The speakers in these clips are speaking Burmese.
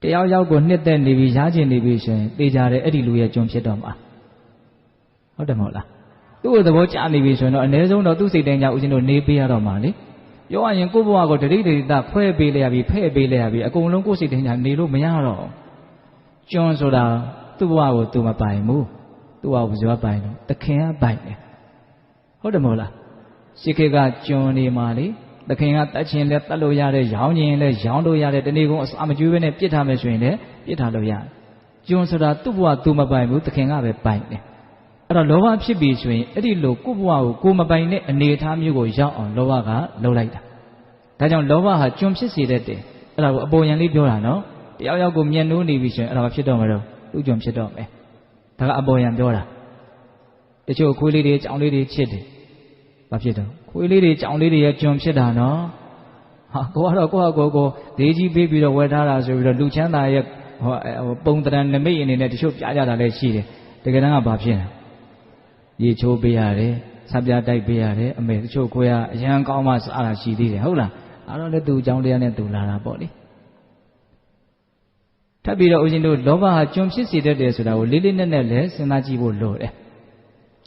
တရားရောက်ကိုနှစ်သက်နေပြီရားကျင်နေပြီဆိုရင်သိကြတယ်အဲ့ဒီလူရဲ့ကျွန်ဖြစ်တော့မှာဟုတ်တယ်မဟုတ်လားသူ့ကိုသဘောကျနေပြီဆိုရင်တော့အ ਨੇ ဆုံးတော့သူ့စိတ်တိုင်းကြောင့်ဦးဇင်းတို့နေပေးရတော့မှာလေပြောရရင်ကိုယ့်ဘဝကိုတတိတိတခွဲပေးလိုက်ရပြီဖဲ့ပေးလိုက်ရပြီအကုန်လုံးကိုယ့်စိတ်တိုင်းကြောင့်နေလို့မရတော့ကျွန်ဆိုတာသူ့ဘဝကိုသူမပိုင်ဘူးသူ့ဘဝကိုဘယ်သူကပိုင်တော့သခင်ကပိုင်တယ်ဟုတ်တယ်မဟုတ်လားရှေးခေတ်ကကျွန်နေမှာလေသခင်ကတတ်ချင်းလဲတတ်လို့ရတယ်ရောင်းခြင်းလဲရောင်းလို့ရတယ်တနေ့ကုန်အစာမကျွေးဘဲနဲ့ပြစ်ထားမယ်ဆိုရင်လည်းပြစ်ထားလို့ရတယ်ကျွန်ဆိုတာသူ့ဘဝသူမပိုင်ဘူးသခင်ကပဲပိုင်တယ်အဲ့တော့လောဘဖြစ်ပြီဆိုရင်အဲ့ဒီလိုကိုယ့်ဘဝကိုကိုမပိုင်တဲ့အနေအထားမျိုးကိုရောက်အောင်လောဘကလှုပ်လိုက်တာဒါကြောင့်လောဘဟာကျွန်ဖြစ်စေတတ်တယ်အဲ့ဒါကိုအပေါ်ယံလေးပြောတာနော်တယောက်ယောက်ကိုမျက်နှိုးနေပြီဆိုရင်အဲ့ဒါဖြစ်တော့မှာတော့သူ့ကျွန်ဖြစ်တော့မယ်ဒါကအပေါ်ယံပြောတာတချို့ခွေးလေးတွေကြောင်လေးတွေချစ်တယ်ဘာဖြစ်တော့ခွေးလေးတွေကြောင်လေးတွေရဲ့ကျွန်ဖြစ်တာနော်ဟာကိုကတော့ကိုယ့်ဟာကိုဒေးကြီးပေးပြီးတော့ဝယ်ထားတာဆိုပြီးတော့လူချမ်းသာရဲ့ပုံတရံနမိတ်အနေနဲ့တချို့ပြကြတာလည်းရှိတယ်တကယ်တမ်းကဘာဖြစ်လဲရေချိုးပေးရတယ်ဆပ်ပြားတိုက်ပေးရတယ်အမေတချို့ခွေးကအရန်ကောင်းမှစားတာရှိသေးတယ်ဟုတ်လားအဲ့တော့လည်းသူ့အကြောင်းတရားနဲ့သူလာတာပေါ့လေထပ်ပြီးတော့ဦးဇင်းတို့လောဘဟာကျွန်ဖြစ်စေတတ်တယ်ဆိုတာကိုလေးလေးနက်နက်လည်းစဉ်းစားကြည့်ဖို့လိုတယ်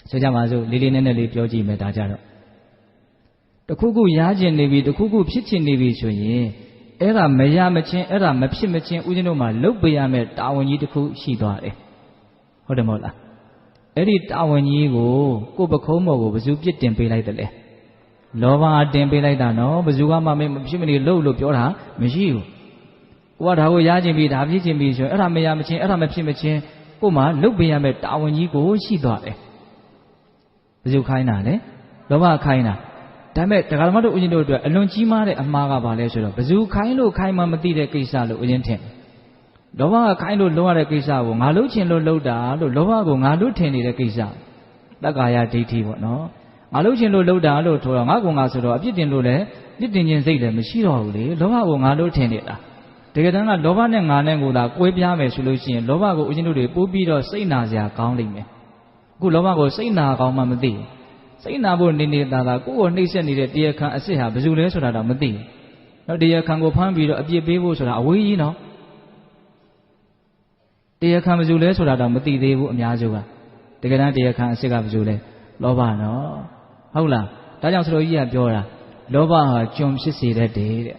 ဆိုကြပါစို့လေးလေးနက်နက်လေးပြောကြည့်မယ်ဒါကြတော့တခုခုရားကျင်နေပြီတခုခုဖြစ်ချင်နေပြီဆိုရင်အဲ့ဒါမရမချင်းအဲ့ဒါမဖြစ်မချင်းဦးဇင်းတို့မှာလုပ်ပေးရမယ့်တာဝန်ကြီးတစ်ခုရှိသွားတယ်ဟုတ်တယ်မဟုတ်လားအဲ့ဒီတာဝန်ကြီးကိုကိုယ်ပခုံးမော်ကိုဘယ်သူပြစ်တင်ပေးလိုက်တယ်လဲလောဘတင်ပေးလိုက်တာနော်ဘယ်သူကမှမဖြစ်မနေလုပ်လို့ပြောတာမရှိဘူးကိုကဒါကိုရားကျင်ပြီဒါဖြစ်ချင်ပြီဆိုရင်အဲ့ဒါမရမချင်းအဲ့ဒါမဖြစ်မချင်းကို့မှာလုပ်ပေးရမယ့်တာဝန်ကြီးကိုရှိသွားတယ်ဘယ်သူခိုင်းတာလဲလောဘခိုင်းတာဒါပေမဲ့တရားဓမ္မတို့ဦးဇင်းတို့အတွက်အလွန်ကြီးမားတဲ့အမှားကဘာလဲဆိုတော့ဘယ်သူခိုင်းလို့ခိုင်းမှမသိတဲ့ကိစ္စလို့ဦးဇင်းထင်လောဘကခိုင်းလို့လုပ်ရတဲ့ကိစ္စကိုငါလုပ်ချင်လို့လုပ်တာလို့လောဘကိုငါလုပ်ထင်နေတဲ့ကိစ္စတက္ကာယဒိဋ္ဌိပေါ့နော်ငါလုပ်ချင်လို့လုပ်တာလို့ဆိုတော့ငါကငါဆိုတော့အပြစ်တင်လို့လည်းပြစ်တင်ခြင်းစိတ်လည်းမရှိတော့ဘူးလေလောဘကိုငါလုပ်ထင်နေတာတကယ်တမ်းကလောဘနဲ့ငါနဲ့ကိုသာကွဲပြားမယ်ဆိုလို့ရှိရင်လောဘကိုဦးဇင်းတို့တွေပို့ပြီးတော့စိတ်နာစရာကောင်းလိမ့်မယ်အခုလောဘကိုစိတ်နာကောင်းမှမသိဘူးစိတ်နာဖို့နေနေတာကကိုယ့်ကိုနှိမ့်ဆက်နေတဲ့တရားခံအစ်စ်ဟာဘယ်သူလဲဆိုတာတော့မသိဘူးနော်တရားခံကိုဖမ်းပြီးတော့အပြစ်ပေးဖို့ဆိုတာအဝေးကြီးနော်တရားခံဘယ်သူလဲဆိုတာတော့မသိသေးဘူးအများစုကတကယ်တမ်းတရားခံအစ်စ်ကဘယ်သူလဲလောဘနော်ဟုတ်လားဒါကြောင့်ဆရာကြီးကပြောတာလောဘဟာကျွန်ဖြစ်စေတတ်တယ်တဲ့